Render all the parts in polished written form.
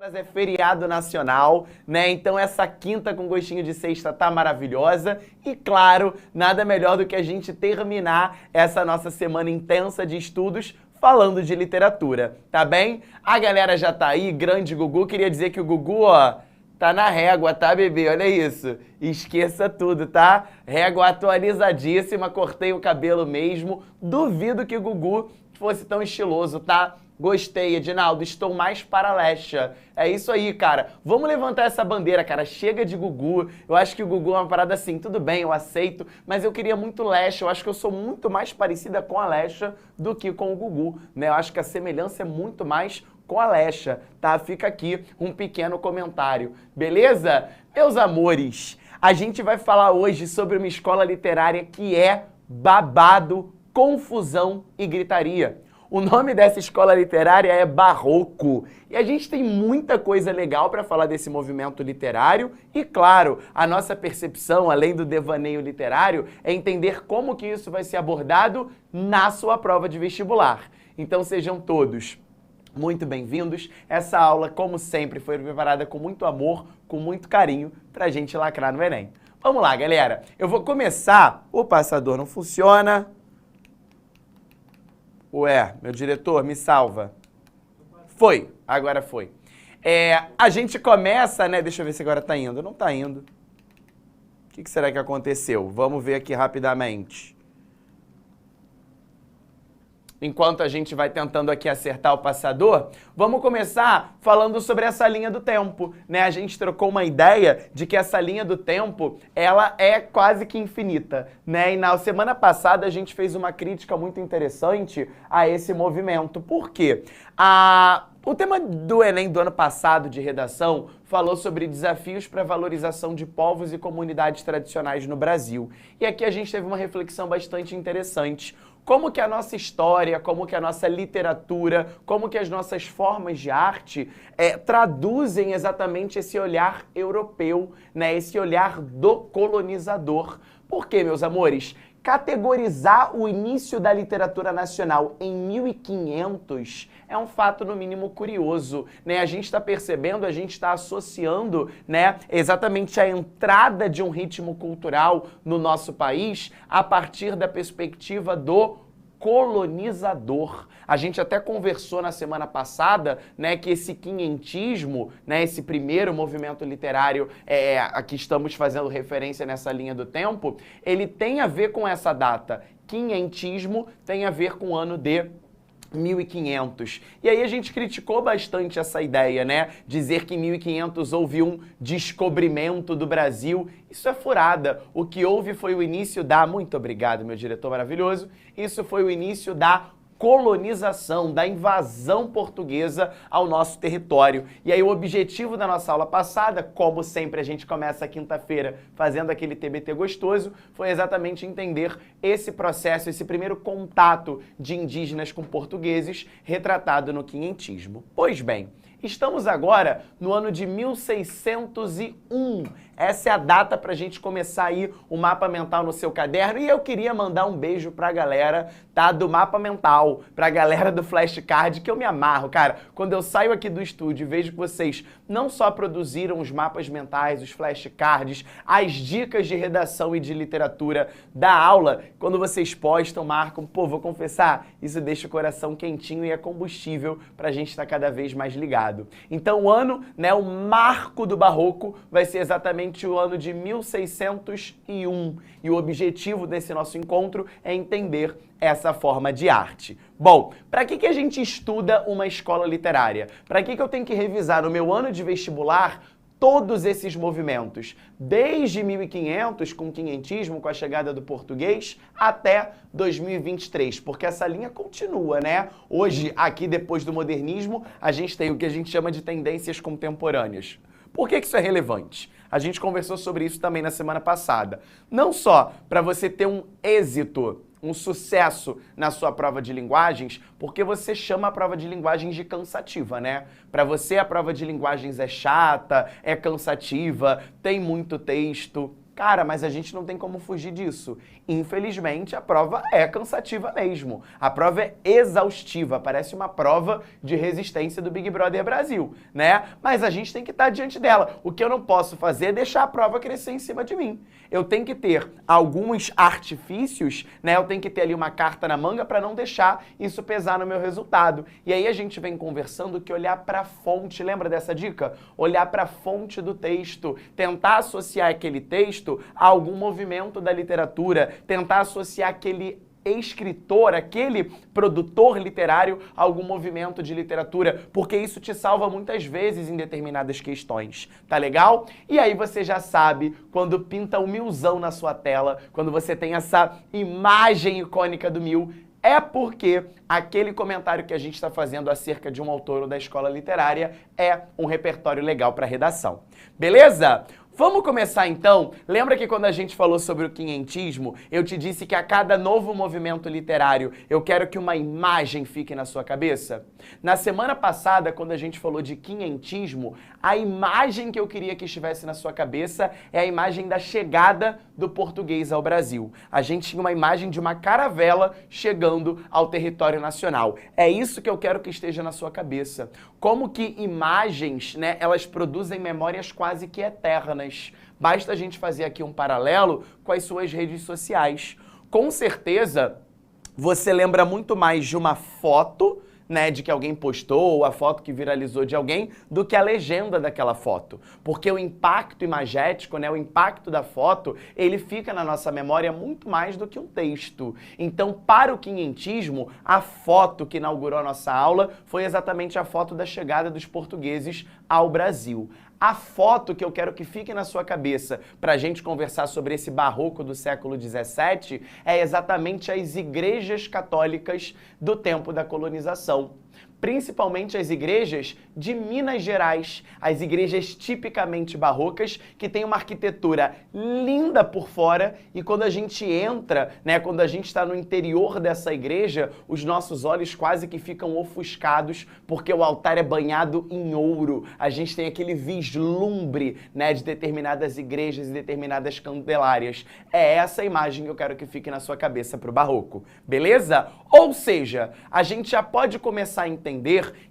É feriado nacional, né? Então essa quinta com gostinho de sexta tá maravilhosa e, claro, nada melhor do que a gente terminar essa nossa semana intensa de estudos falando de literatura, tá bem? A galera já tá aí, grande Gugu. Queria dizer que o Gugu, ó, tá na régua, tá, bebê? Olha isso. Esqueça tudo, tá? Régua atualizadíssima, cortei o cabelo mesmo. Duvido que o Gugu fosse tão estiloso, tá? Gostei, Edinaldo, estou mais para a Lecha. É isso aí, cara. Vamos levantar essa bandeira, cara. Chega de Gugu. Eu acho que o Gugu é uma parada assim, tudo bem, eu aceito, mas eu queria muito Lecha. Eu acho que eu sou muito mais parecida com a Lecha do que com o Gugu, né? Eu acho que a semelhança é muito mais com a Lecha, tá? Fica aqui um pequeno comentário, beleza? Meus amores, a gente vai falar hoje sobre uma escola literária que é babado, confusão e gritaria. O nome dessa escola literária é Barroco. E a gente tem muita coisa legal para falar desse movimento literário e, claro, a nossa percepção, além do devaneio literário, é entender como que isso vai ser abordado na sua prova de vestibular. Então sejam todos muito bem-vindos. Essa aula, como sempre, foi preparada com muito amor, com muito carinho, para a gente lacrar no Enem. Vamos lá, galera. Eu vou começar... O passador não funciona... Ué, meu diretor, me salva. Foi, agora foi. A gente começa, né? Deixa eu ver se agora tá indo. Não tá indo. O que será que aconteceu? Vamos ver aqui rapidamente. Enquanto a gente vai tentando aqui acertar o passador, vamos começar falando sobre essa linha do tempo, né? A gente trocou uma ideia de que essa linha do tempo, ela é quase que infinita, né? E na semana passada a gente fez uma crítica muito interessante a esse movimento. Por quê? O tema do Enem do ano passado de redação falou sobre desafios para a valorização de povos e comunidades tradicionais no Brasil. E aqui a gente teve uma reflexão bastante interessante. Como que a nossa história, como que a nossa literatura, como que as nossas formas de arte traduzem exatamente esse olhar europeu, né? Esse olhar do colonizador. Por quê, meus amores? Categorizar o início da literatura nacional em 1500 é um fato, no mínimo, curioso, né? A gente está percebendo, a gente está associando, né, exatamente a entrada de um ritmo cultural no nosso país a partir da perspectiva do colonizador. A gente até conversou na semana passada, né, que esse quinhentismo, né, esse primeiro movimento literário a que estamos fazendo referência nessa linha do tempo, ele tem a ver com essa data. Quinhentismo tem a ver com o ano de 1500. E aí a gente criticou bastante essa ideia, né? Dizer que em 1500 houve um descobrimento do Brasil. Isso é furada. O que houve foi o início da... Muito obrigado, meu diretor maravilhoso. Isso foi o início da colonização, da invasão portuguesa ao nosso território. E aí o objetivo da nossa aula passada, como sempre a gente começa a quinta-feira fazendo aquele TBT gostoso, foi exatamente entender esse processo, esse primeiro contato de indígenas com portugueses retratado no quinhentismo. Pois bem, estamos agora no ano de 1601. Essa é a data para a gente começar aí o mapa mental no seu caderno. E eu queria mandar um beijo pra galera, tá, do mapa mental, pra galera do flashcard, que eu me amarro, cara. Quando eu saio aqui do estúdio e vejo que vocês não só produziram os mapas mentais, os flashcards, as dicas de redação e de literatura da aula, quando vocês postam, marcam, pô, vou confessar, isso deixa o coração quentinho e é combustível pra gente estar cada vez mais ligado. Então o ano, né, o marco do Barroco vai ser exatamente o ano de 1601. E o objetivo desse nosso encontro é entender essa forma de arte. Bom, para que a gente estuda uma escola literária? Para que eu tenho que revisar no meu ano de vestibular todos esses movimentos, desde 1500, com o quinhentismo, com a chegada do português, até 2023, porque essa linha continua, né? Hoje, aqui depois do modernismo, a gente tem o que a gente chama de tendências contemporâneas. Por que isso é relevante? A gente conversou sobre isso também na semana passada. Não só para você ter um êxito, um sucesso na sua prova de linguagens, porque você chama a prova de linguagens de cansativa, né? Para você a prova de linguagens é chata, é cansativa, tem muito texto. Cara, mas a gente não tem como fugir disso. Infelizmente, a prova é cansativa mesmo. A prova é exaustiva, parece uma prova de resistência do Big Brother Brasil, né? Mas a gente tem que estar diante dela. O que eu não posso fazer é deixar a prova crescer em cima de mim. Eu tenho que ter alguns artifícios, né? Eu tenho que ter ali uma carta na manga para não deixar isso pesar no meu resultado. E aí a gente vem conversando que olhar para a fonte, lembra dessa dica? Olhar para a fonte do texto, tentar associar aquele texto a algum movimento da literatura, tentar associar aquele escritor, aquele produtor literário a algum movimento de literatura, porque isso te salva muitas vezes em determinadas questões, tá legal? E aí você já sabe, quando pinta o milzão na sua tela, quando você tem essa imagem icônica do mil, é porque aquele comentário que a gente está fazendo acerca de um autor ou da escola literária é um repertório legal para redação. Beleza? Vamos começar então? Lembra que quando a gente falou sobre o quinhentismo, eu te disse que a cada novo movimento literário eu quero que uma imagem fique na sua cabeça? Na semana passada, quando a gente falou de quinhentismo, a imagem que eu queria que estivesse na sua cabeça é a imagem da chegada do português ao Brasil. A gente tinha uma imagem de uma caravela chegando ao território nacional. É isso que eu quero que esteja na sua cabeça. Como que imagens, né, elas produzem memórias quase que eternas. Basta a gente fazer aqui um paralelo com as suas redes sociais. Com certeza, você lembra muito mais de uma foto, né, de que alguém postou, ou a foto que viralizou de alguém, do que a legenda daquela foto. Porque o impacto imagético, né, o impacto da foto, ele fica na nossa memória muito mais do que um texto. Então, para o quinhentismo, a foto que inaugurou a nossa aula foi exatamente a foto da chegada dos portugueses ao Brasil. A foto que eu quero que fique na sua cabeça para a gente conversar sobre esse barroco do século XVII é exatamente as igrejas católicas do tempo da colonização. Principalmente as igrejas de Minas Gerais, as igrejas tipicamente barrocas, que têm uma arquitetura linda por fora e quando a gente entra, né, quando a gente está no interior dessa igreja, os nossos olhos quase que ficam ofuscados porque o altar é banhado em ouro. A gente tem aquele vislumbre, né, de determinadas igrejas e determinadas candelárias. É essa imagem que eu quero que fique na sua cabeça para o barroco, beleza? Ou seja, a gente já pode começar a entender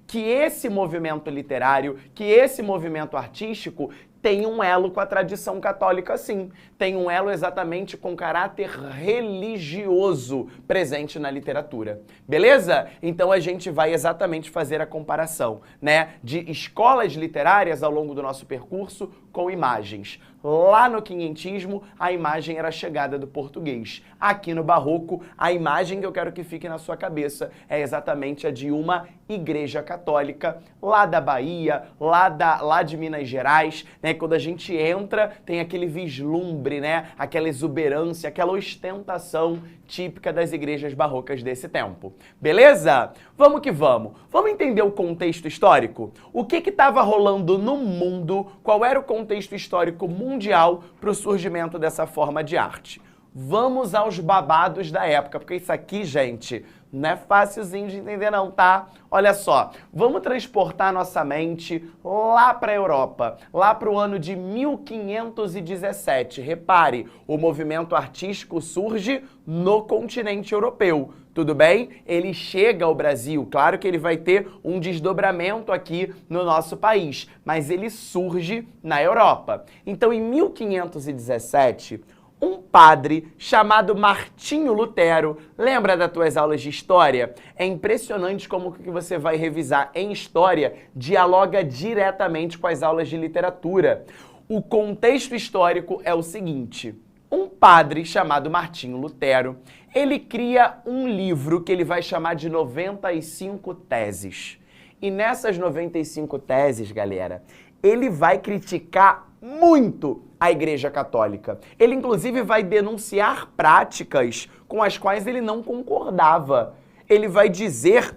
que esse movimento literário, que esse movimento artístico tem um elo com a tradição católica, sim. Tem um elo exatamente com caráter religioso presente na literatura. Beleza? Então a gente vai exatamente fazer a comparação, né, de escolas literárias ao longo do nosso percurso com imagens. Lá no quinhentismo, a imagem era a chegada do português. Aqui no barroco, a imagem que eu quero que fique na sua cabeça é exatamente a de uma igreja católica lá da Bahia, lá de Minas Gerais, né? Quando a gente entra, tem aquele vislumbre, né? Aquela exuberância, aquela ostentação típica das igrejas barrocas desse tempo. Beleza? Vamos que vamos. Vamos entender o contexto histórico? O que estava rolando no mundo? Qual era o contexto histórico mundial para o surgimento dessa forma de arte? Vamos aos babados da época, porque isso aqui, gente, não é facilzinho de entender não, tá? Olha só, vamos transportar nossa mente lá para a Europa, lá para o ano de 1517. Repare, o movimento artístico surge no continente europeu, tudo bem? Ele chega ao Brasil, claro que ele vai ter um desdobramento aqui no nosso país, mas ele surge na Europa. Então, em 1517... um padre chamado Martinho Lutero, lembra das tuas aulas de história? É impressionante como que você vai revisar em história dialoga diretamente com as aulas de literatura. O contexto histórico é o seguinte: um padre chamado Martinho Lutero, ele cria um livro que ele vai chamar de 95 teses. E nessas 95 teses, galera, ele vai criticar muito a Igreja Católica. Ele, inclusive, vai denunciar práticas com as quais ele não concordava. Ele vai dizer...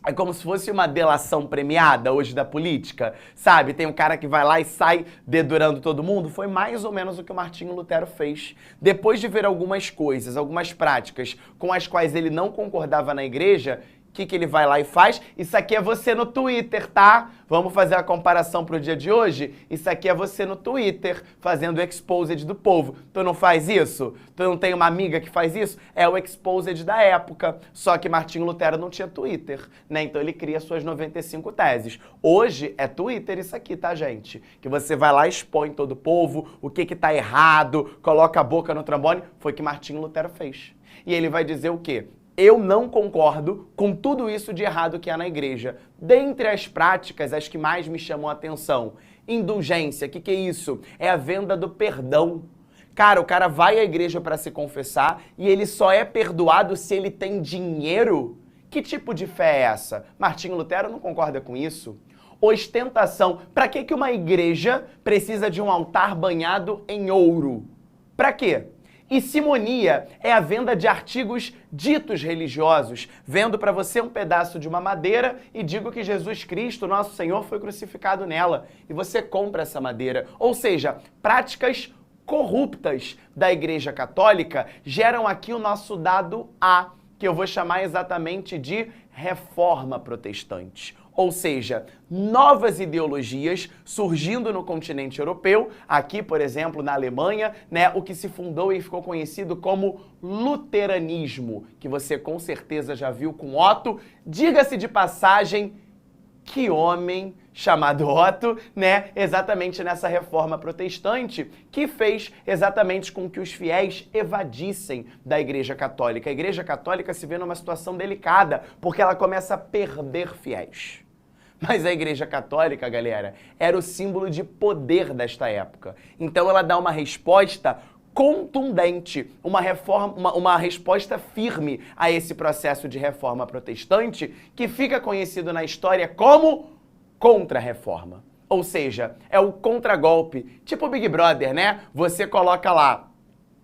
É como se fosse uma delação premiada hoje da política, sabe? Tem um cara que vai lá e sai dedurando todo mundo. Foi mais ou menos o que o Martinho Lutero fez. Depois de ver algumas coisas, algumas práticas com as quais ele não concordava na igreja, que ele vai lá e faz? Isso aqui é você no Twitter, tá? Vamos fazer a comparação pro dia de hoje? Isso aqui é você no Twitter, fazendo o exposed do povo. Tu não faz isso? Tu não tem uma amiga que faz isso? É o exposed da época. Só que Martinho Lutero não tinha Twitter, né? Então ele cria suas 95 teses. Hoje é Twitter isso aqui, tá, gente? Que você vai lá e expõe todo o povo, o que tá errado, coloca a boca no trombone. Foi o que Martinho Lutero fez. E ele vai dizer o quê? Eu não concordo com tudo isso de errado que há na igreja. Dentre as práticas, as que mais me chamam a atenção. Indulgência, o que é isso? É a venda do perdão. Cara, o cara vai à igreja para se confessar e ele só é perdoado se ele tem dinheiro? Que tipo de fé é essa? Martinho Lutero não concorda com isso. Ostentação. Para que uma igreja precisa de um altar banhado em ouro? Para quê? E simonia é a venda de artigos ditos religiosos. Vendo para você um pedaço de uma madeira e digo que Jesus Cristo, nosso Senhor, foi crucificado nela. E você compra essa madeira. Ou seja, práticas corruptas da Igreja Católica geram aqui o nosso dado A, que eu vou chamar exatamente de reforma protestante. Ou seja, novas ideologias surgindo no continente europeu, aqui, por exemplo, na Alemanha, né, o que se fundou e ficou conhecido como luteranismo, que você com certeza já viu com Otto. Diga-se de passagem, que homem chamado Otto, né, exatamente nessa reforma protestante, que fez exatamente com que os fiéis evadissem da Igreja Católica. A Igreja Católica se vê numa situação delicada, porque ela começa a perder fiéis. Mas a Igreja Católica, galera, era o símbolo de poder desta época. Então ela dá uma resposta contundente, uma resposta firme a esse processo de reforma protestante, que fica conhecido na história como contra-reforma. Ou seja, é o contragolpe, tipo o Big Brother, né? Você coloca lá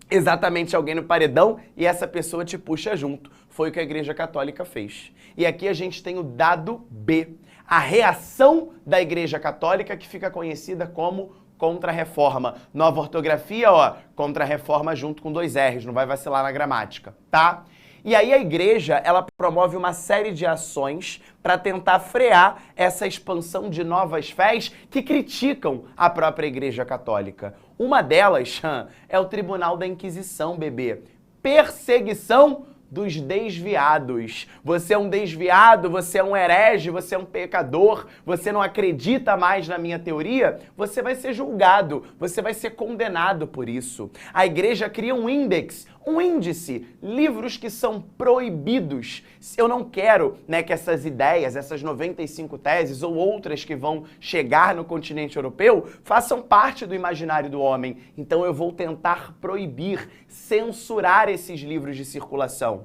exatamente alguém no paredão e essa pessoa te puxa junto. Foi o que a Igreja Católica fez. E aqui a gente tem o dado B, a reação da Igreja Católica, que fica conhecida como contra-reforma. Nova ortografia, ó, contra-reforma junto com 2 R's, não vai vacilar na gramática, tá? E aí a igreja, ela promove uma série de ações para tentar frear essa expansão de novas fés que criticam a própria Igreja Católica. Uma delas é o Tribunal da Inquisição, bebê. Perseguição dos desviados. Você é um desviado, você é um herege, você é um pecador, você não acredita mais na minha teoria, você vai ser julgado, você vai ser condenado por isso. A igreja cria um índice, livros que são proibidos. Eu não quero, né, que essas ideias, essas 95 teses ou outras que vão chegar no continente europeu façam parte do imaginário do homem. Então eu vou tentar proibir, censurar esses livros de circulação.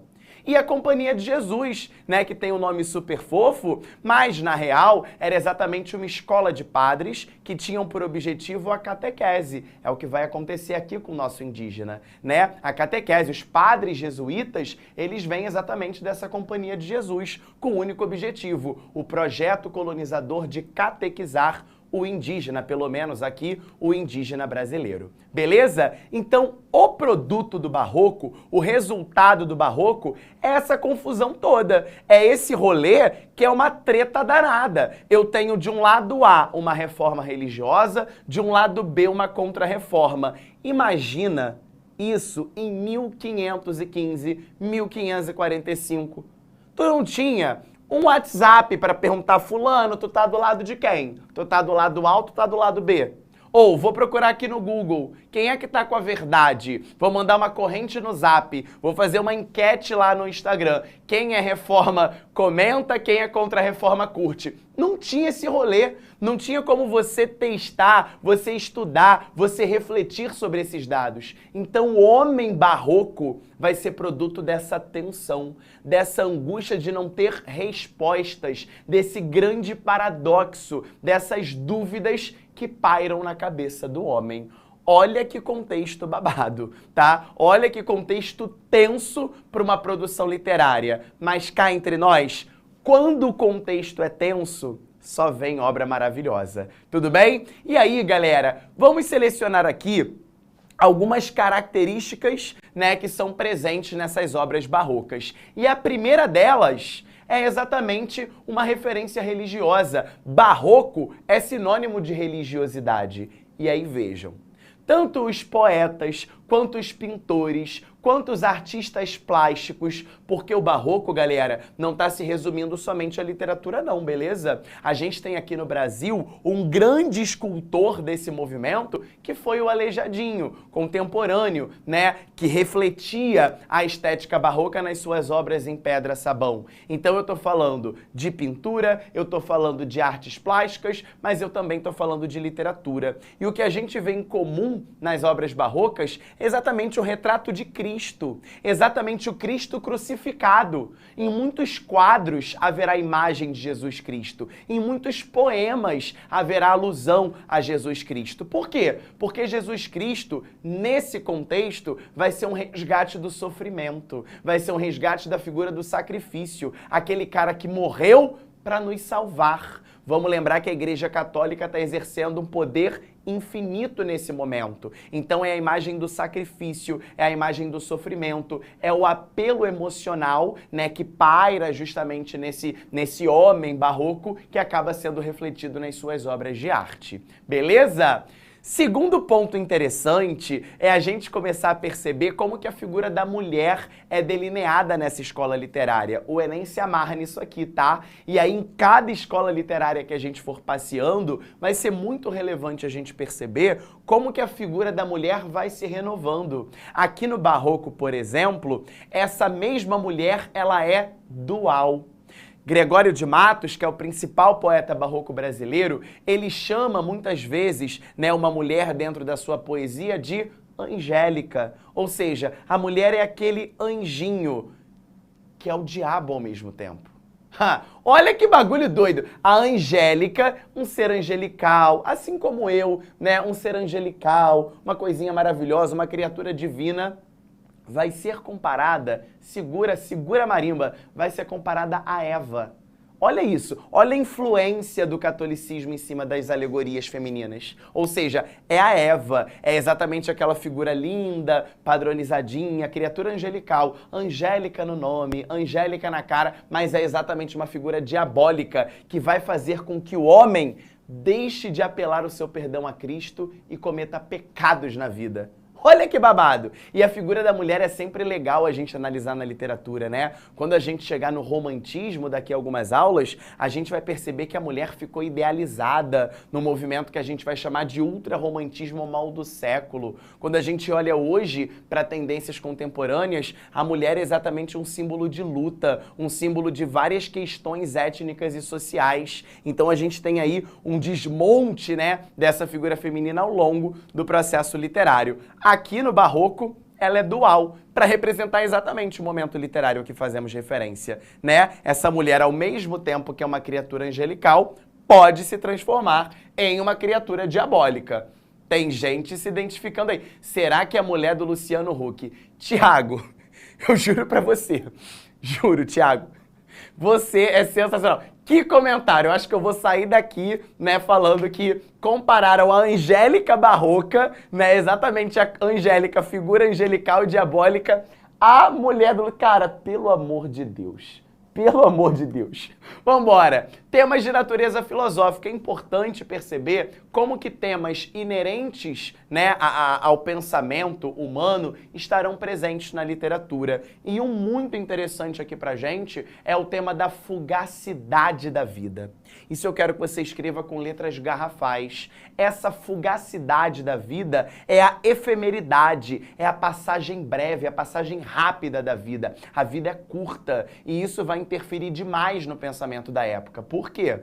E a Companhia de Jesus, né, que tem um nome super fofo, mas na real era exatamente uma escola de padres que tinham por objetivo a catequese. É o que vai acontecer aqui com o nosso indígena, né? A catequese, os padres jesuítas, eles vêm exatamente dessa Companhia de Jesus, com o único objetivo, o projeto colonizador de catequizar o indígena, pelo menos aqui, o indígena brasileiro. Beleza? Então, o produto do barroco, o resultado do barroco, é essa confusão toda. É esse rolê que é uma treta danada. Eu tenho de um lado A uma reforma religiosa, de um lado B uma contra-reforma. Imagina isso em 1515, 1545. Tu não tinha um WhatsApp para perguntar, fulano, tu tá do lado de quem? Tu tá do lado A ou tu tá do lado B? Ou vou procurar aqui no Google, quem é que tá com a verdade? Vou mandar uma corrente no Zap, vou fazer uma enquete lá no Instagram. Quem é reforma comenta, quem é contra a reforma curte. Não tinha esse rolê, não tinha como você testar, você estudar, você refletir sobre esses dados. Então o homem barroco vai ser produto dessa tensão, dessa angústia de não ter respostas, desse grande paradoxo, dessas dúvidas que pairam na cabeça do homem. Olha que contexto babado, tá? Olha que contexto tenso para uma produção literária. Mas cá entre nós, quando o contexto é tenso, só vem obra maravilhosa. Tudo bem? E aí, galera, vamos selecionar aqui algumas características, né, que são presentes nessas obras barrocas. E a primeira delas é exatamente uma referência religiosa. Barroco é sinônimo de religiosidade. E aí vejam, tanto os poetas, quanto os pintores, quanto os artistas plásticos, porque o barroco, galera, não está se resumindo somente à literatura não, beleza? A gente tem aqui no Brasil um grande escultor desse movimento, que foi o Aleijadinho, contemporâneo, né, que refletia a estética barroca nas suas obras em pedra-sabão. Então eu tô falando de pintura, eu tô falando de artes plásticas, mas eu também tô falando de literatura. E o que a gente vê em comum nas obras barrocas é exatamente o retrato de Cristo, exatamente o Cristo crucificado. Em muitos quadros haverá a imagem de Jesus Cristo, em muitos poemas haverá alusão a Jesus Cristo. Por quê? Porque Jesus Cristo, nesse contexto, vai ser um resgate do sofrimento, vai ser um resgate da figura do sacrifício, aquele cara que morreu para nos salvar. Vamos lembrar que a Igreja Católica está exercendo um poder infinito nesse momento. Então é a imagem do sacrifício, é a imagem do sofrimento, é o apelo emocional, né, que paira justamente nesse homem barroco que acaba sendo refletido nas suas obras de arte. Beleza? Segundo ponto interessante é a gente começar a perceber como que a figura da mulher é delineada nessa escola literária. O Enem se amarra nisso aqui, tá? E aí em cada escola literária que a gente for passeando, vai ser muito relevante a gente perceber como que a figura da mulher vai se renovando. Aqui no Barroco, por exemplo, essa mesma mulher, ela é dual. Gregório de Matos, que é o principal poeta barroco brasileiro, ele chama muitas vezes, né, uma mulher dentro da sua poesia de angélica. Ou seja, a mulher é aquele anjinho que é o diabo ao mesmo tempo. Olha que bagulho doido! A Angélica, um ser angelical, assim como eu, né, um ser angelical, uma coisinha maravilhosa, uma criatura divina, vai ser comparada, segura a marimba, vai ser comparada a Eva. Olha isso, olha a influência do catolicismo em cima das alegorias femininas. Ou seja, é a Eva, é exatamente aquela figura linda, padronizadinha, criatura angelical, angélica no nome, angélica na cara, mas é exatamente uma figura diabólica que vai fazer com que o homem deixe de apelar o seu perdão a Cristo e cometa pecados na vida. Olha que babado! E a figura da mulher é sempre legal a gente analisar na literatura, né? Quando a gente chegar no romantismo daqui a algumas aulas, a gente vai perceber que a mulher ficou idealizada no movimento que a gente vai chamar de ultra-romantismo mal do século. Quando a gente olha hoje para tendências contemporâneas, a mulher é exatamente um símbolo de luta, um símbolo de várias questões étnicas e sociais. Então a gente tem aí um desmonte, né, dessa figura feminina ao longo do processo literário. Aqui no Barroco, ela é dual, para representar exatamente o momento literário a que fazemos referência, né? Essa mulher, ao mesmo tempo que é uma criatura angelical, pode se transformar em uma criatura diabólica. Tem gente se identificando aí. Será que é a mulher do Luciano Huck? Tiago, eu juro pra você, juro, Tiago, você é sensacional. Que comentário! Eu acho que eu vou sair daqui, né, falando que compararam a Angélica barroca, né, exatamente a Angélica, figura angelical e diabólica, à mulher do... Cara, pelo amor de Deus. Pelo amor de Deus. Vambora. Temas de natureza filosófica. É importante perceber como que temas inerentes, né, ao pensamento humano estarão presentes na literatura. E um muito interessante aqui pra gente é o tema da fugacidade da vida. Isso eu quero que você escreva com letras garrafais. Essa fugacidade da vida é a efemeridade, é a passagem breve, a passagem rápida da vida. A vida é curta e isso vai interferir demais no pensamento da época. Por quê?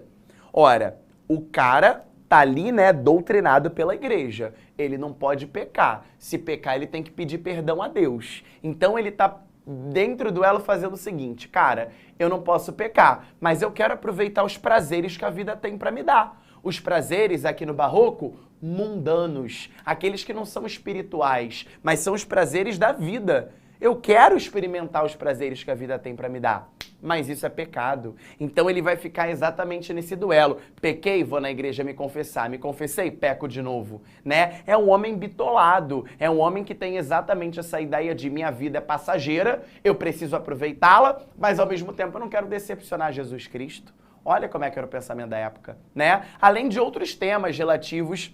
Ora, o cara tá ali, né, doutrinado pela igreja. Ele não pode pecar. Se pecar, ele tem que pedir perdão a Deus. Então ele tá dentro do elo fazendo o seguinte: cara, eu não posso pecar, mas eu quero aproveitar os prazeres que a vida tem para me dar. Os prazeres aqui no Barroco, mundanos, aqueles que não são espirituais, mas são os prazeres da vida. Eu quero experimentar os prazeres que a vida tem para me dar. Mas isso é pecado. Então ele vai ficar exatamente nesse duelo. Pequei, vou na igreja me confessar. Me confessei, peco de novo, né? É um homem bitolado. É um homem que tem exatamente essa ideia de minha vida é passageira, eu preciso aproveitá-la, mas ao mesmo tempo eu não quero decepcionar Jesus Cristo. Olha como é que era o pensamento da época, né? Além de outros temas relativos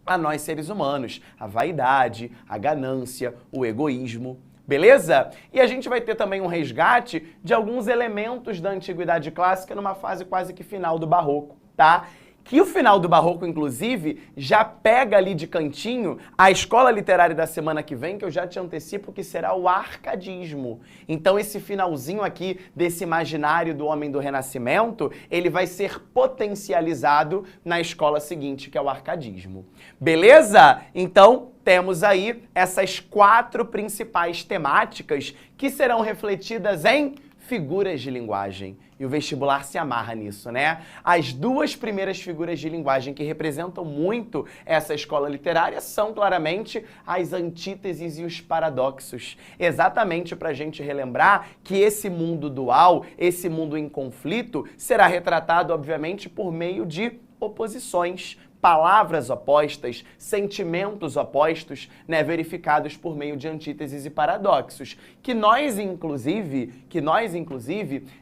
a nós seres humanos. A vaidade, a ganância, o egoísmo. Beleza? E a gente vai ter também um resgate de alguns elementos da Antiguidade Clássica numa fase quase que final do Barroco, tá? Que o final do Barroco, inclusive, já pega ali de cantinho a escola literária da semana que vem, que eu já te antecipo que será o arcadismo. Então esse finalzinho aqui desse imaginário do homem do Renascimento, ele vai ser potencializado na escola seguinte, que é o arcadismo. Beleza? Então temos aí essas 4 principais temáticas que serão refletidas em figuras de linguagem. E o vestibular se amarra nisso, né? As 2 primeiras figuras de linguagem que representam muito essa escola literária são claramente as antíteses e os paradoxos. Exatamente para a gente relembrar que esse mundo dual, esse mundo em conflito, será retratado, obviamente, por meio de oposições, palavras opostas, sentimentos opostos, né, verificados por meio de antíteses e paradoxos, que nós, inclusive,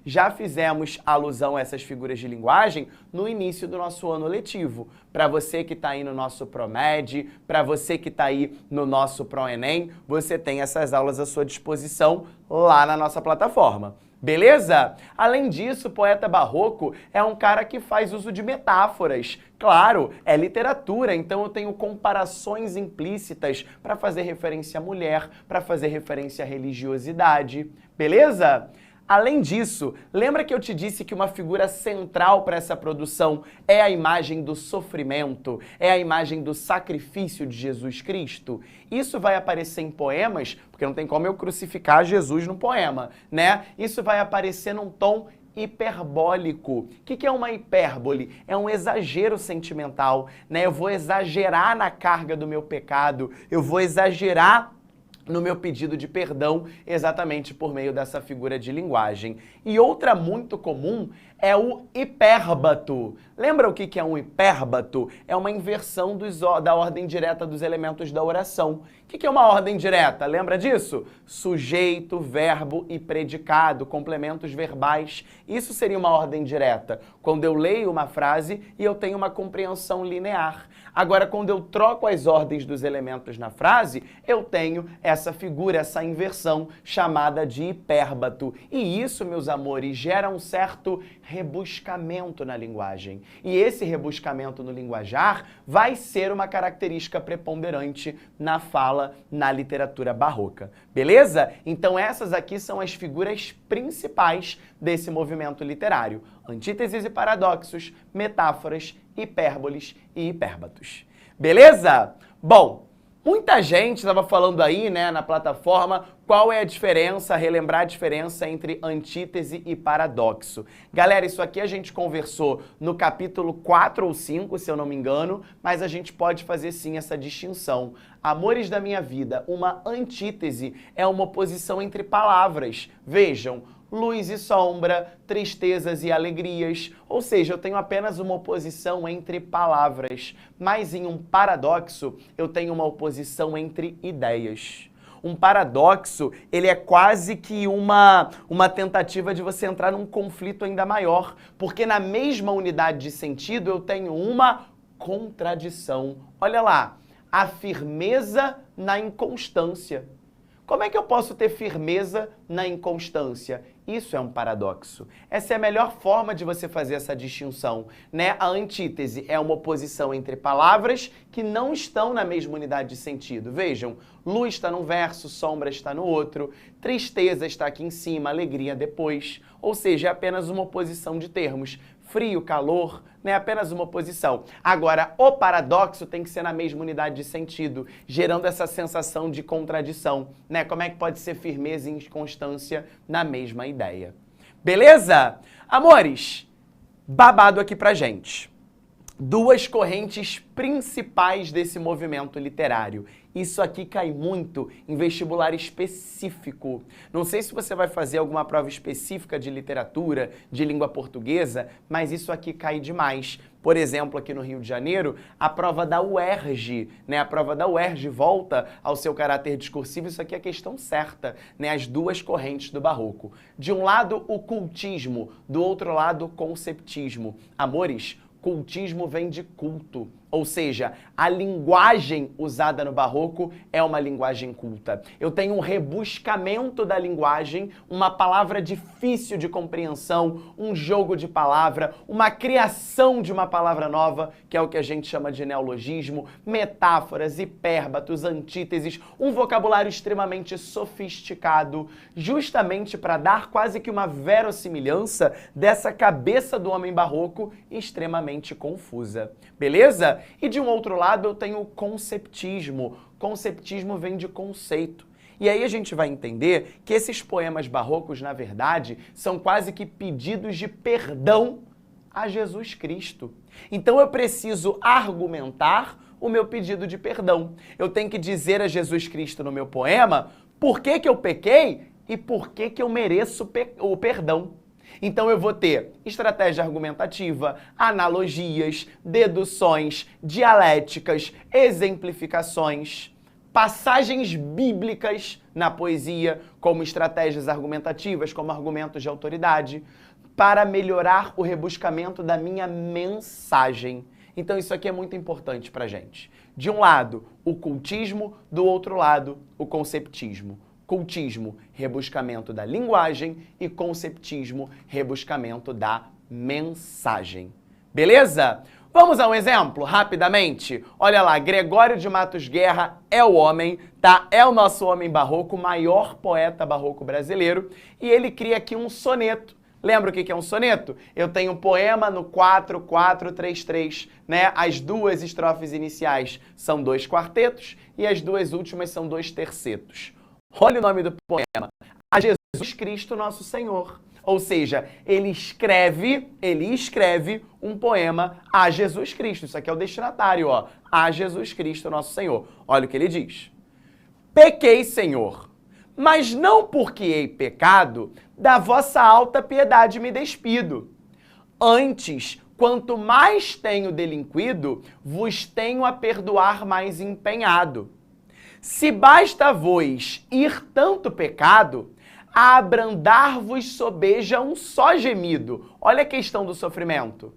já fizemos alusão a essas figuras de linguagem no início do nosso ano letivo. Para você que está aí no nosso ProMed, para você que está aí no nosso ProEnem, você tem essas aulas à sua disposição lá na nossa plataforma. Beleza? Além disso, o poeta barroco é um cara que faz uso de metáforas. Claro, é literatura, então eu tenho comparações implícitas para fazer referência à mulher, para fazer referência à religiosidade. Beleza? Além disso, lembra que eu te disse que uma figura central para essa produção é a imagem do sofrimento, é a imagem do sacrifício de Jesus Cristo? Isso vai aparecer em poemas, porque não tem como eu crucificar Jesus no poema, né? Isso vai aparecer num tom hiperbólico. O que é uma hipérbole? É um exagero sentimental, né? Eu vou exagerar na carga do meu pecado, eu vou exagerar no meu pedido de perdão, exatamente por meio dessa figura de linguagem. E outra muito comum é o hipérbato. Lembra o que é um hipérbato? É uma inversão da ordem direta dos elementos da oração. O que é uma ordem direta? Lembra disso? Sujeito, verbo e predicado, complementos verbais. Isso seria uma ordem direta, quando eu leio uma frase e eu tenho uma compreensão linear. Agora, quando eu troco as ordens dos elementos na frase, eu tenho essa figura, essa inversão chamada de hipérbato. E isso, meus amores, gera um certo rebuscamento na linguagem. E esse rebuscamento no linguajar vai ser uma característica preponderante na fala, na literatura barroca. Beleza? Então essas aqui são as figuras principais desse movimento literário. Antíteses e paradoxos, metáforas, hipérboles e hipérbatos. Beleza? Bom, muita gente estava falando aí, né, na plataforma, qual é a diferença, relembrar a diferença entre antítese e paradoxo. Galera, isso aqui a gente conversou no capítulo 4 ou 5, se eu não me engano, mas a gente pode fazer sim essa distinção. Amores da minha vida, uma antítese é uma oposição entre palavras. Vejam, luz e sombra, tristezas e alegrias, ou seja, eu tenho apenas uma oposição entre palavras, mas em um paradoxo eu tenho uma oposição entre ideias. Um paradoxo, ele é quase que uma tentativa de você entrar num conflito ainda maior, porque na mesma unidade de sentido eu tenho uma contradição. Olha lá, a firmeza na inconstância. Como é que eu posso ter firmeza na inconstância? Isso é um paradoxo. Essa é a melhor forma de você fazer essa distinção, né? A antítese é uma oposição entre palavras que não estão na mesma unidade de sentido. Vejam, luz está num verso, sombra está no outro, tristeza está aqui em cima, alegria depois. Ou seja, é apenas uma oposição de termos. Frio, calor, né? Apenas uma oposição. Agora, o paradoxo tem que ser na mesma unidade de sentido, gerando essa sensação de contradição, né? Como é que pode ser firmeza e inconstância na mesma ideia? Beleza? Amores, babado aqui pra gente. duas correntes principais desse movimento literário. Isso aqui cai muito em vestibular específico. Não sei se você vai fazer alguma prova específica de literatura, de língua portuguesa, mas isso aqui cai demais. Por exemplo, aqui no Rio de Janeiro, a prova da UERJ, né? A prova da UERJ volta ao seu caráter discursivo, isso aqui é a questão certa, né? As duas correntes do barroco. De um lado, o cultismo, do outro lado, o conceptismo. Amores, cultismo vem de culto, ou seja, a linguagem usada no barroco é uma linguagem culta. Eu tenho um rebuscamento da linguagem, uma palavra difícil de compreensão, um jogo de palavra, uma criação de uma palavra nova, que é o que a gente chama de neologismo, metáforas, hipérbatos, antíteses, um vocabulário extremamente sofisticado, justamente para dar quase que uma verossimilhança dessa cabeça do homem barroco extremamente confusa. Beleza? E de um outro lado eu tenho o conceptismo. Conceptismo vem de conceito. E aí a gente vai entender que esses poemas barrocos, na verdade, são quase que pedidos de perdão a Jesus Cristo. Então eu preciso argumentar o meu pedido de perdão. Eu tenho que dizer a Jesus Cristo no meu poema por que eu pequei e por que eu mereço o perdão. Então eu vou ter estratégia argumentativa, analogias, deduções, dialéticas, exemplificações, passagens bíblicas na poesia, como estratégias argumentativas, como argumentos de autoridade, para melhorar o rebuscamento da minha mensagem. Então isso aqui é muito importante pra gente. De um lado, o cultismo, do outro lado, o conceptismo. Cultismo, rebuscamento da linguagem, e conceptismo, rebuscamento da mensagem. Beleza? Vamos a um exemplo, rapidamente? Olha lá, Gregório de Matos Guerra é o homem, tá? É o nosso homem barroco, o maior poeta barroco brasileiro, e ele cria aqui um soneto. Lembra o que é um soneto? Eu tenho um poema no 4-4-3-3, né? As duas estrofes iniciais são 2 quartetos e as duas últimas são 2 tercetos. Olha o nome do poema, A Jesus Cristo Nosso Senhor. Ou seja, ele escreve um poema a Jesus Cristo. Isso aqui é o destinatário, ó. A Jesus Cristo Nosso Senhor. Olha o que ele diz. Pequei, Senhor, mas não porque hei pecado, da vossa alta piedade me despido. Antes, quanto mais tenho delinquido, vos tenho a perdoar mais empenhado. Se basta-vos ir tanto pecado, a abrandar-vos sobeja um só gemido. Olha a questão do sofrimento.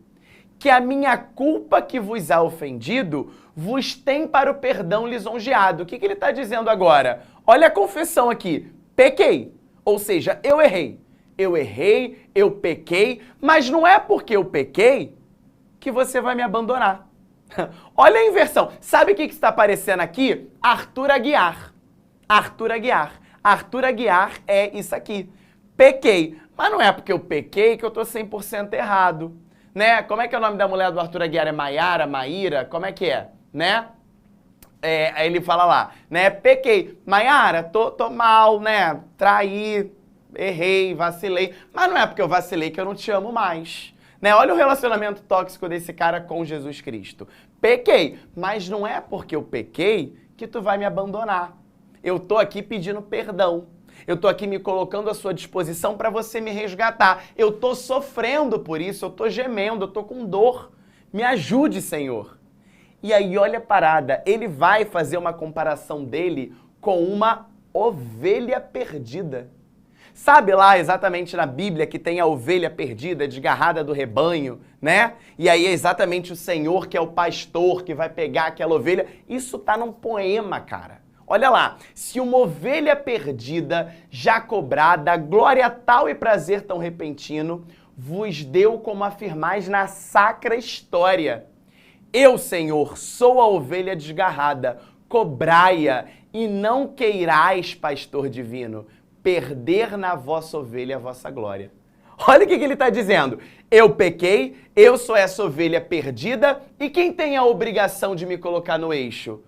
Que a minha culpa que vos há ofendido, vos tem para o perdão lisonjeado. O que ele está dizendo agora? Olha a confessão aqui. Pequei. Ou seja, eu errei. Eu pequei, mas não é porque eu pequei que você vai me abandonar. Olha a inversão. Sabe o que está aparecendo aqui? Arthur Aguiar. Arthur Aguiar. Arthur Aguiar é isso aqui. Pequei. Mas não é porque eu pequei que eu estou 100% errado. Né? Como é que é o nome da mulher do Arthur Aguiar? É Maiara, Maíra? Como é que é? Né? Aí ele fala lá, né? Pequei. Maiara, tô mal, né? Traí, errei, vacilei. Mas não é porque eu vacilei que eu não te amo mais. Né? Olha o relacionamento tóxico desse cara com Jesus Cristo. Pequei, mas não é porque eu pequei que tu vai me abandonar. Eu tô aqui pedindo perdão. Eu tô aqui me colocando à sua disposição para você me resgatar. Eu tô sofrendo por isso, eu tô gemendo, eu tô com dor. Me ajude, Senhor. E aí, olha a parada, ele vai fazer uma comparação dele com uma ovelha perdida. Sabe lá exatamente na Bíblia que tem a ovelha perdida, desgarrada do rebanho, né? E aí é exatamente o Senhor que é o pastor que vai pegar aquela ovelha. Isso tá num poema, cara. Olha lá, se uma ovelha perdida, já cobrada, glória tal e prazer tão repentino, vos deu como afirmais na sacra história. Eu, Senhor, sou a ovelha desgarrada, cobrai-a e não queirais, pastor divino, perder na vossa ovelha a vossa glória. Olha o que ele está dizendo. Eu pequei, eu sou essa ovelha perdida, e quem tem a obrigação de me colocar no eixo?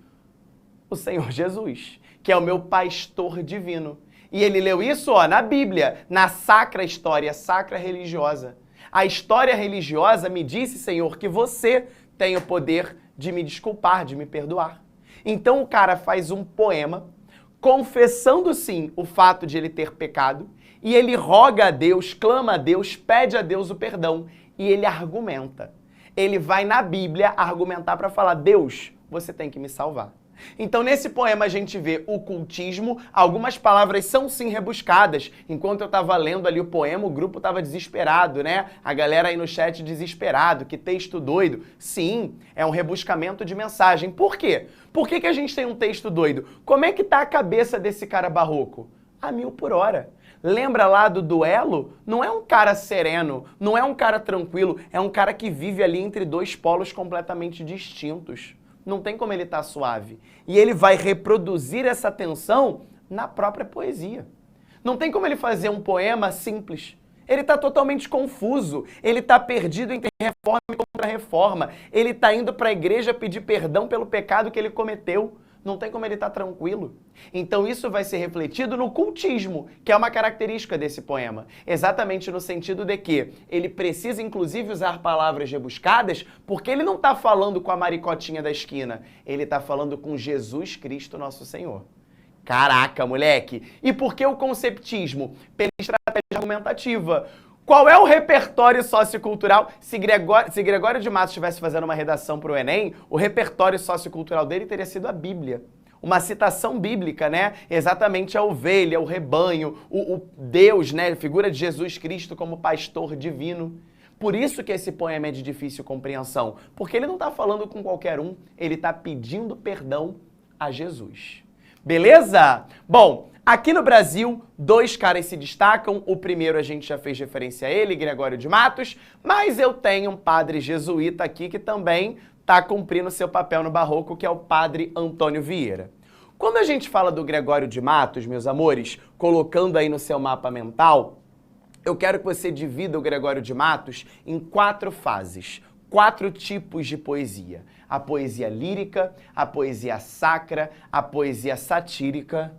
O Senhor Jesus, que é o meu pastor divino. E ele leu isso, ó, na Bíblia, na sacra história, sacra religiosa. A história religiosa me disse, Senhor, que você tem o poder de me desculpar, de me perdoar. Então o cara faz um poema confessando sim o fato de ele ter pecado e ele roga a Deus, clama a Deus, pede a Deus o perdão e ele argumenta. Ele vai na Bíblia argumentar para falar: Deus, você tem que me salvar. Então, nesse poema, a gente vê o cultismo, algumas palavras são sim rebuscadas. Enquanto eu estava lendo ali o poema, o grupo estava desesperado, né? A galera aí no chat desesperado, que texto doido. Sim, é um rebuscamento de mensagem. Por quê? Por que a gente tem um texto doido? Como é que tá a cabeça desse cara barroco? A 1000 por hora. Lembra lá do duelo? Não é um cara sereno, não é um cara tranquilo, é um cara que vive ali entre dois polos completamente distintos. Não tem como ele estar suave. E ele vai reproduzir essa tensão na própria poesia. Não tem como ele fazer um poema simples. Ele está totalmente confuso. Ele está perdido entre reforma e contra-reforma. Ele está indo para a igreja pedir perdão pelo pecado que ele cometeu. Não tem como ele estar tranquilo. Então isso vai ser refletido no cultismo, que é uma característica desse poema. Exatamente no sentido de que ele precisa inclusive usar palavras rebuscadas, porque ele não está falando com a maricotinha da esquina, ele está falando com Jesus Cristo, nosso Senhor. Caraca, moleque! E por que o conceptismo? Pela estratégia argumentativa. Qual é o repertório sociocultural? Se Gregório de Matos estivesse fazendo uma redação para o Enem, o repertório sociocultural dele teria sido a Bíblia. Uma citação bíblica, né? Exatamente a ovelha, o rebanho, o Deus, né? A figura de Jesus Cristo como pastor divino. Por isso que esse poema é de difícil compreensão. Porque ele não está falando com qualquer um, ele está pedindo perdão a Jesus. Beleza? Bom, aqui no Brasil, 2 caras se destacam. O primeiro a gente já fez referência a ele, Gregório de Matos, mas eu tenho um padre jesuíta aqui que também está cumprindo seu papel no barroco, que é o padre Antônio Vieira. Quando a gente fala do Gregório de Matos, meus amores, colocando aí no seu mapa mental, eu quero que você divida o Gregório de Matos em 4 fases. 4 tipos de poesia. A poesia lírica, a poesia sacra, a poesia satírica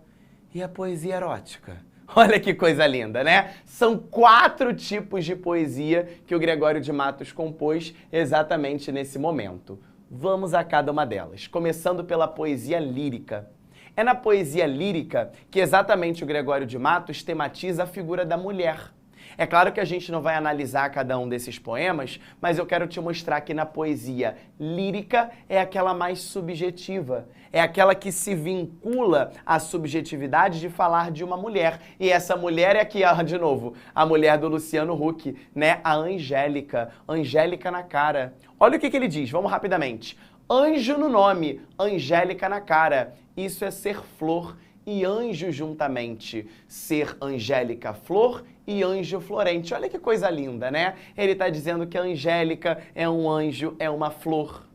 e a poesia erótica. Olha que coisa linda, né? São 4 tipos de poesia que o Gregório de Matos compôs exatamente nesse momento. Vamos a cada uma delas, começando pela poesia lírica. É na poesia lírica que exatamente o Gregório de Matos tematiza a figura da mulher. É claro que a gente não vai analisar cada um desses poemas, mas eu quero te mostrar que na poesia lírica é aquela mais subjetiva, é aquela que se vincula à subjetividade de falar de uma mulher. E essa mulher é aqui, de novo, a mulher do Luciano Huck, né? A Angélica, Angélica na cara. Olha o que ele diz, vamos rapidamente. Anjo no nome, Angélica na cara. Isso é ser flor e anjo juntamente. Ser Angélica flor e anjo florente. Olha que coisa linda, né? Ele está dizendo que a Angélica é um anjo, é uma flor.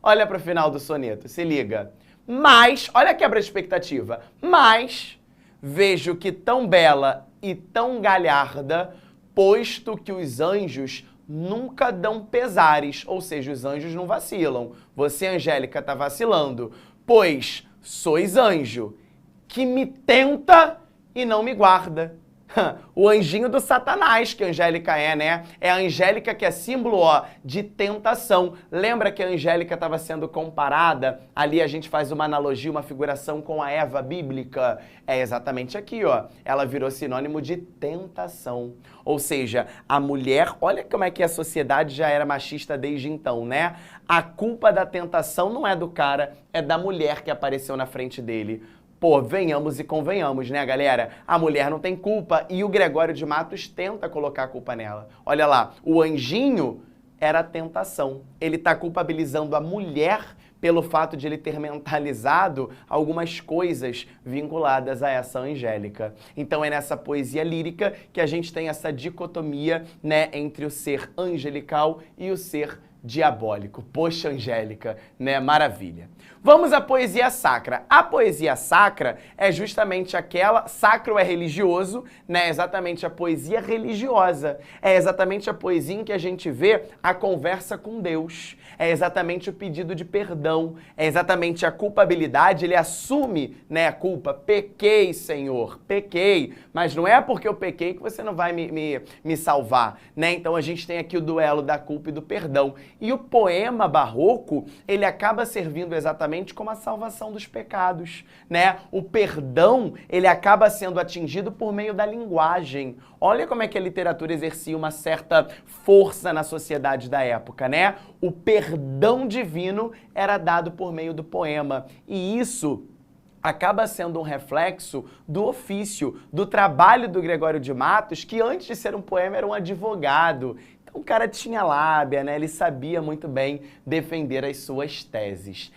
Olha para o final do soneto, se liga. Mas, olha a quebra de expectativa, mas vejo que tão bela e tão galharda, posto que os anjos nunca dão pesares, ou seja, os anjos não vacilam. Você, Angélica, está vacilando, pois sois anjo, que me tenta e não me guarda. O anjinho do Satanás que a Angélica é, né? É a Angélica que é símbolo, ó, de tentação. Lembra que a Angélica estava sendo comparada? Ali a gente faz uma analogia, uma figuração com a Eva bíblica. É exatamente aqui, ó. Ela virou sinônimo de tentação. Ou seja, a mulher, olha como é que a sociedade já era machista desde então, né? A culpa da tentação não é do cara, é da mulher que apareceu na frente dele. Pô, venhamos e convenhamos, né, galera? A mulher não tem culpa e o Gregório de Matos tenta colocar a culpa nela. Olha lá, o anjinho era a tentação. Ele está culpabilizando a mulher pelo fato de ele ter mentalizado algumas coisas vinculadas a essa Angélica. Então é nessa poesia lírica que a gente tem essa dicotomia, né, entre o ser angelical e o ser diabólico. Poxa, Angélica, né? Maravilha. Vamos à poesia sacra. A poesia sacra é justamente aquela... Sacro é religioso, né? Exatamente a poesia religiosa. É exatamente a poesia em que a gente vê a conversa com Deus. É exatamente o pedido de perdão. É exatamente a culpabilidade. Ele assume, né, a culpa. Pequei, Senhor, pequei. Mas não é porque eu pequei que você não vai me salvar, né? Então a gente tem aqui o duelo da culpa e do perdão. E o poema barroco, ele acaba servindo exatamente como a salvação dos pecados, né? O perdão, ele acaba sendo atingido por meio da linguagem. Olha como é que a literatura exercia uma certa força na sociedade da época, né? O perdão divino era dado por meio do poema. E isso acaba sendo um reflexo do ofício, do trabalho do Gregório de Matos, que antes de ser um poema era um advogado. Então o cara tinha lábia, né? Ele sabia muito bem defender as suas teses.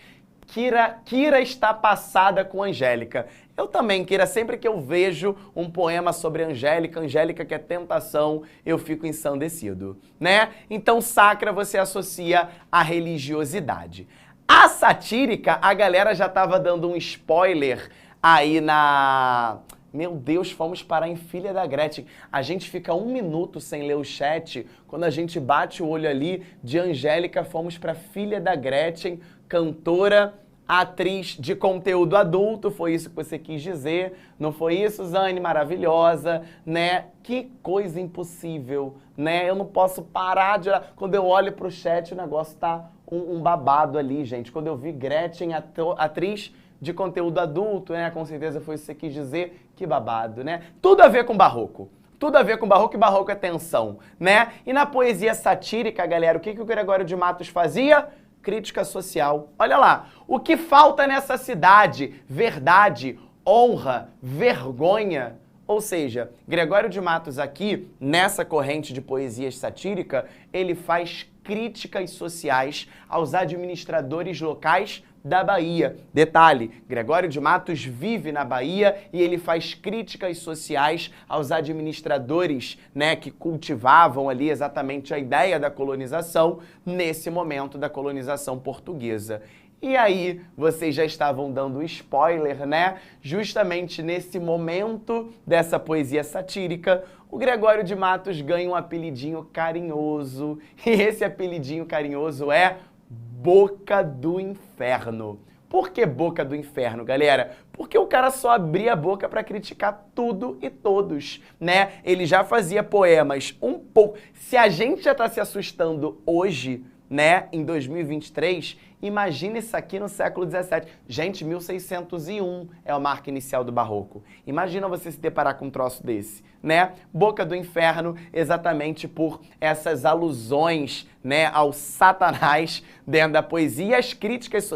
Kira está passada com Angélica. Eu também, Kira, sempre que eu vejo um poema sobre Angélica que é tentação, eu fico ensandecido, né? Então sacra você associa à religiosidade. A satírica, a galera já tava dando um spoiler aí na... Meu Deus, fomos parar em Filha da Gretchen. A gente fica 1 minuto sem ler o chat. Quando a gente bate o olho ali, de Angélica, fomos para Filha da Gretchen, cantora, atriz de conteúdo adulto. Foi isso que você quis dizer. Não foi isso, Zane? Maravilhosa, né? Que coisa impossível, né? Eu não posso parar de... Quando eu olho pro chat, o negócio tá um babado ali, gente. Quando eu vi Gretchen, atriz de conteúdo adulto, né? Com certeza foi isso que você quis dizer. Que babado, né? Tudo a ver com barroco. Tudo a ver com barroco, e barroco é tensão, né? E na poesia satírica, galera, o que o Gregório de Matos fazia? Crítica social. Olha lá, o que falta nessa cidade? Verdade, honra, vergonha. Ou seja, Gregório de Matos aqui, nessa corrente de poesia satírica, ele faz críticas sociais aos administradores locais da Bahia. Detalhe, Gregório de Matos vive na Bahia e ele faz críticas sociais aos administradores, né, que cultivavam ali exatamente a ideia da colonização nesse momento da colonização portuguesa. E aí, vocês já estavam dando spoiler, né? Justamente nesse momento dessa poesia satírica, o Gregório de Matos ganha um apelidinho carinhoso. E esse apelidinho carinhoso é Boca do Inferno. Por que Boca do Inferno, galera? Porque o cara só abria a boca para criticar tudo e todos, né? Ele já fazia poemas um pouco... Se a gente já tá se assustando hoje, né, em 2023, imagina isso aqui no século XVII. Gente, 1601 é a marca inicial do barroco. Imagina você se deparar com um troço desse, né? Boca do Inferno, exatamente por essas alusões, né, ao Satanás dentro da poesia e as críticas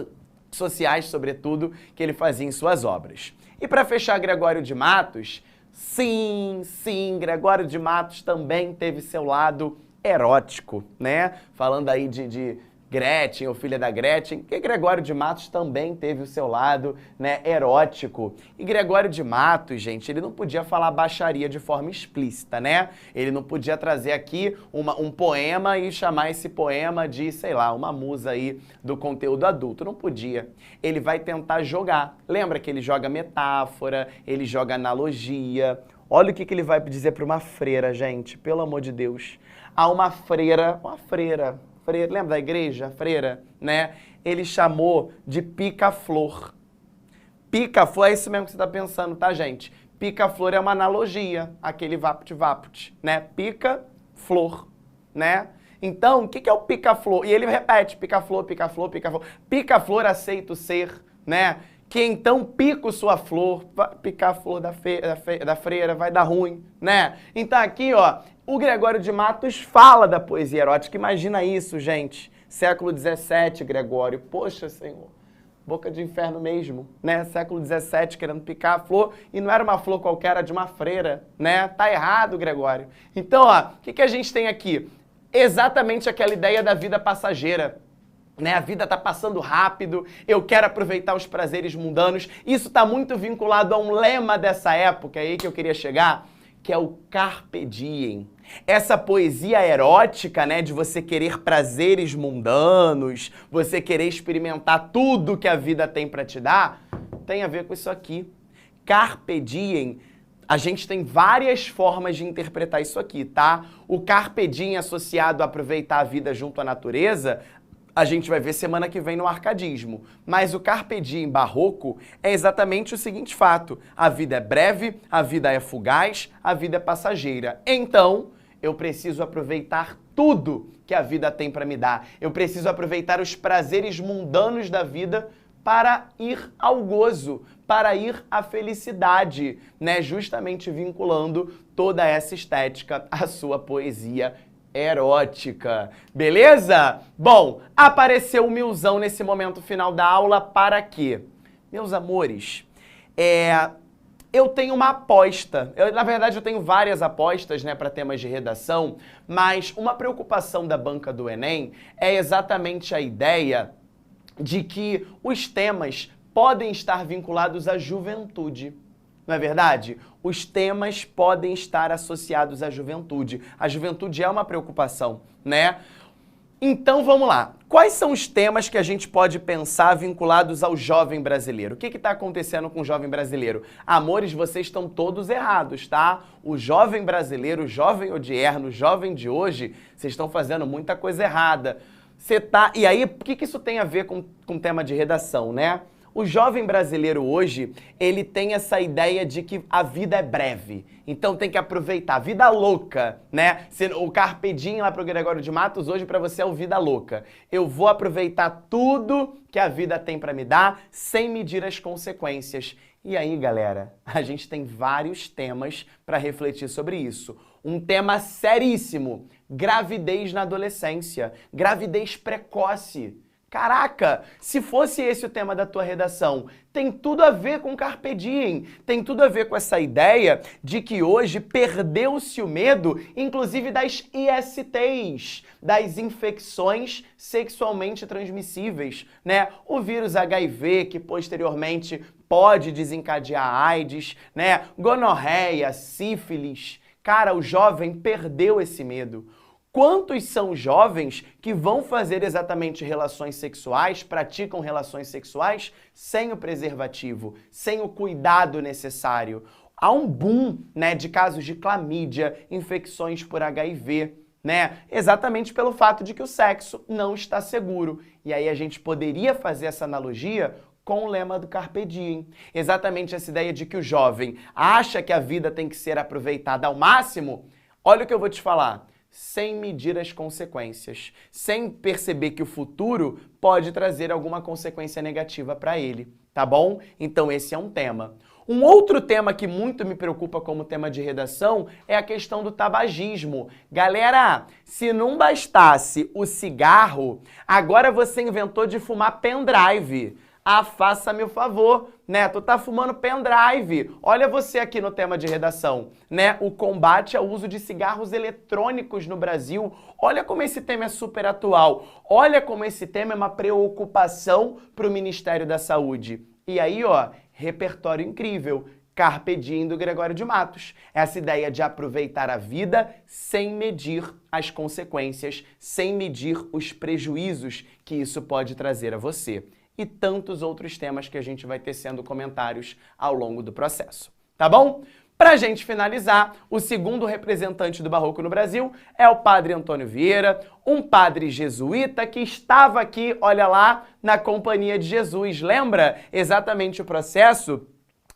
sociais, sobretudo, que ele fazia em suas obras. E para fechar Gregório de Matos, sim, Gregório de Matos também teve seu lado erótico, né? Falando aí de Gretchen, ou Filha da Gretchen, que Gregório de Matos também teve o seu lado, né, erótico. E Gregório de Matos, gente, ele não podia falar baixaria de forma explícita, né? Ele não podia trazer aqui um poema e chamar esse poema de, sei lá, uma musa aí do conteúdo adulto. Não podia. Ele vai tentar jogar. Lembra que ele joga metáfora, ele joga analogia. Olha o que ele vai dizer para uma freira, gente, pelo amor de Deus. Há uma freira, lembra da igreja, freira, né? Ele chamou de pica-flor. Pica-flor é isso mesmo que você está pensando, tá, gente? Pica-flor é uma analogia, aquele vaput-vaput, né? Pica-flor, né? Então, o que é o pica-flor? E ele repete, pica-flor, pica-flor, pica-flor. Pica-flor aceito ser, né? Que então pico sua flor, picar a flor da freira, vai dar ruim, né? Então aqui, ó, o Gregório de Matos fala da poesia erótica. Imagina isso, gente. Século XVII, Gregório. Poxa, Senhor. Boca de inferno mesmo, né? Século XVII querendo picar a flor e não era uma flor qualquer, era de uma freira, né? Tá errado, Gregório. Então, ó, o que a gente tem aqui? Exatamente aquela ideia da vida passageira. Né, a vida está passando rápido, eu quero aproveitar os prazeres mundanos. Isso está muito vinculado a um lema dessa época aí que eu queria chegar, que é o Carpe Diem. Essa poesia erótica, né, de você querer prazeres mundanos, você querer experimentar tudo que a vida tem para te dar, tem a ver com isso aqui. Carpe Diem, a gente tem várias formas de interpretar isso aqui, tá? O Carpe Diem associado a aproveitar a vida junto à natureza, a gente vai ver semana que vem no arcadismo. Mas o Carpe Diem barroco é exatamente o seguinte fato. A vida é breve, a vida é fugaz, a vida é passageira. Então, eu preciso aproveitar tudo que a vida tem para me dar. Eu preciso aproveitar os prazeres mundanos da vida para ir ao gozo, para ir à felicidade, né? Justamente vinculando toda essa estética à sua poesia erótica. Beleza? Bom, apareceu o Milzão nesse momento final da aula para quê? Meus amores, eu tenho uma aposta. Na verdade, eu tenho várias apostas, né, para temas de redação, mas uma preocupação da banca do Enem é exatamente a ideia de que os temas podem estar vinculados à juventude. Não é verdade? Os temas podem estar associados à juventude. A juventude é uma preocupação, né? Então, vamos lá. Quais são os temas que a gente pode pensar vinculados ao jovem brasileiro? O que está acontecendo com o jovem brasileiro? Amores, vocês estão todos errados, tá? O jovem brasileiro, o jovem odierno, o jovem de hoje, vocês estão fazendo muita coisa errada. E aí, o que isso tem a ver com o tema de redação, né? O jovem brasileiro hoje, ele tem essa ideia de que a vida é breve, então tem que aproveitar. Vida louca, né? O Carpe Diem lá pro Gregório de Matos, hoje pra você é o vida louca. Eu vou aproveitar tudo que a vida tem pra me dar, sem medir as consequências. E aí, galera, a gente tem vários temas pra refletir sobre isso. Um tema seríssimo, gravidez na adolescência, gravidez precoce. Caraca, se fosse esse o tema da tua redação, tem tudo a ver com Carpe Diem, tem tudo a ver com essa ideia de que hoje perdeu-se o medo, inclusive das ISTs, das infecções sexualmente transmissíveis, né? O vírus HIV, que posteriormente pode desencadear AIDS, né? Gonorreia, sífilis. Cara, o jovem perdeu esse medo. Quantos são jovens que vão fazer exatamente relações sexuais, praticam relações sexuais sem o preservativo, sem o cuidado necessário? Há um boom, né, de casos de clamídia, infecções por HIV, né? Exatamente pelo fato de que o sexo não está seguro. E aí a gente poderia fazer essa analogia com o lema do Carpe Diem. Exatamente essa ideia de que o jovem acha que a vida tem que ser aproveitada ao máximo. Olha o que eu vou te falar. Sem medir as consequências, sem perceber que o futuro pode trazer alguma consequência negativa para ele, tá bom? Então esse é um tema. Um outro tema que muito me preocupa como tema de redação é a questão do tabagismo. Galera, se não bastasse o cigarro, agora você inventou de fumar pendrive. Ah, faça-me o favor, né? Tu tá fumando pendrive. Olha você aqui no tema de redação, né? O combate ao uso de cigarros eletrônicos no Brasil. Olha como esse tema é super atual. Olha como esse tema é uma preocupação para o Ministério da Saúde. E aí, ó, repertório incrível. Carpe Diem do Gregório de Matos. Essa ideia de aproveitar a vida sem medir as consequências, sem medir os prejuízos que isso pode trazer a você. E tantos outros temas que a gente vai tecendo comentários ao longo do processo. Tá bom? Pra gente finalizar, o segundo representante do Barroco no Brasil é o Padre Antônio Vieira, um padre jesuíta que estava aqui, olha lá, na Companhia de Jesus. Lembra exatamente o processo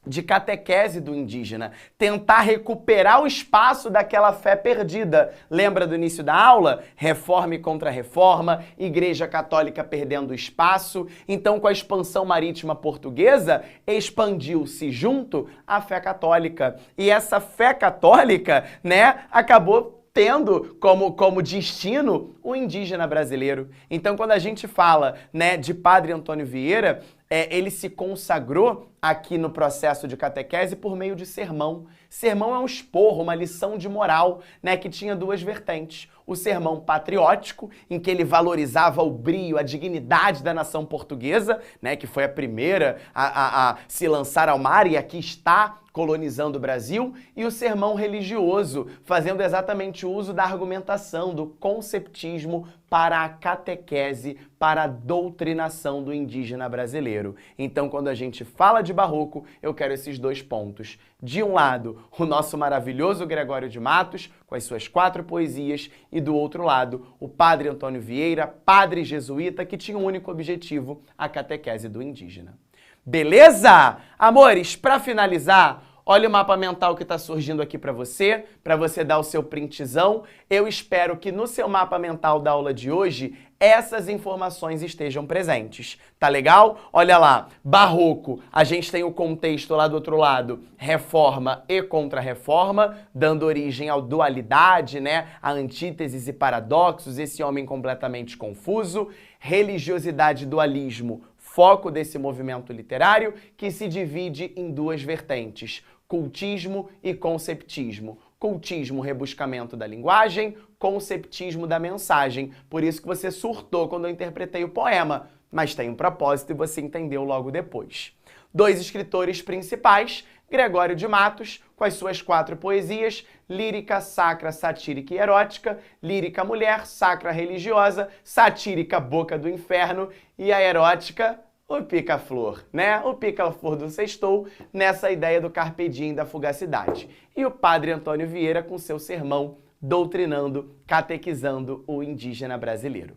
de catequese do indígena, tentar recuperar o espaço daquela fé perdida. Lembra do início da aula? Reforma e contra-reforma, Igreja Católica perdendo espaço. Então, com a expansão marítima portuguesa, expandiu-se junto a fé católica. E essa fé católica, né, acabou tendo como destino o indígena brasileiro. Então, quando a gente fala, né, de Padre Antônio Vieira, ele se consagrou aqui no processo de catequese por meio de sermão. Sermão é um esporro, uma lição de moral, né, que tinha duas vertentes. O sermão patriótico, em que ele valorizava o brio, a dignidade da nação portuguesa, né, que foi a primeira a se lançar ao mar e aqui está colonizando o Brasil, e o sermão religioso, fazendo exatamente uso da argumentação, do conceptismo para a catequese, para a doutrinação do indígena brasileiro. Então, quando a gente fala de Barroco, eu quero esses dois pontos. De um lado, o nosso maravilhoso Gregório de Matos, com as suas 4 poesias, e do outro lado, o Padre Antônio Vieira, padre jesuíta, que tinha um único objetivo, a catequese do indígena. Beleza? Amores, para finalizar, Olha o mapa mental que está surgindo aqui para você dar o seu printzão. Eu espero que no seu mapa mental da aula de hoje essas informações estejam presentes. Tá legal? Olha lá, barroco, a gente tem o contexto lá do outro lado, reforma e contra-reforma, dando origem à dualidade, né? A antíteses e paradoxos, esse homem completamente confuso. Religiosidade e dualismo, foco desse movimento literário, que se divide em duas vertentes, cultismo e conceptismo. Cultismo, rebuscamento da linguagem, conceptismo da mensagem. Por isso que você surtou quando eu interpretei o poema, mas tem um propósito e você entendeu logo depois. Dois escritores principais, Gregório de Matos, com as suas 4 poesias, lírica, sacra, satírica e erótica, lírica mulher, sacra religiosa, satírica boca do inferno e a erótica o pica-flor, né? O pica-flor do sextou, nessa ideia do carpe diem da fugacidade. E o padre Antônio Vieira com seu sermão doutrinando, catequizando o indígena brasileiro.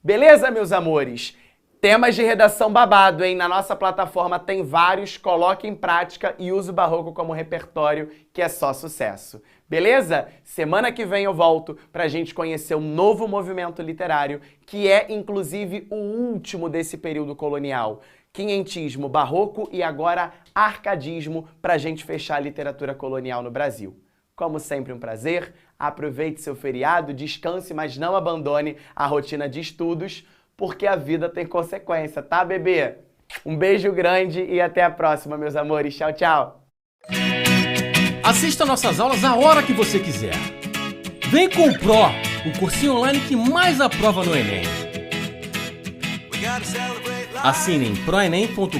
Beleza, meus amores? Temas de redação babado, hein? Na nossa plataforma tem vários, coloque em prática e use o barroco como repertório, que é só sucesso. Beleza? Semana que vem eu volto pra gente conhecer um novo movimento literário, que é, inclusive, o último desse período colonial. Quinhentismo, barroco e agora arcadismo, pra gente fechar a literatura colonial no Brasil. Como sempre, um prazer. Aproveite seu feriado, descanse, mas não abandone a rotina de estudos, porque a vida tem consequência, tá, bebê? Um beijo grande e até a próxima, meus amores. Tchau, tchau! Assista nossas aulas a hora que você quiser. Vem com o Pro, o cursinho online que mais aprova no Enem. Assine em proenem.com.br.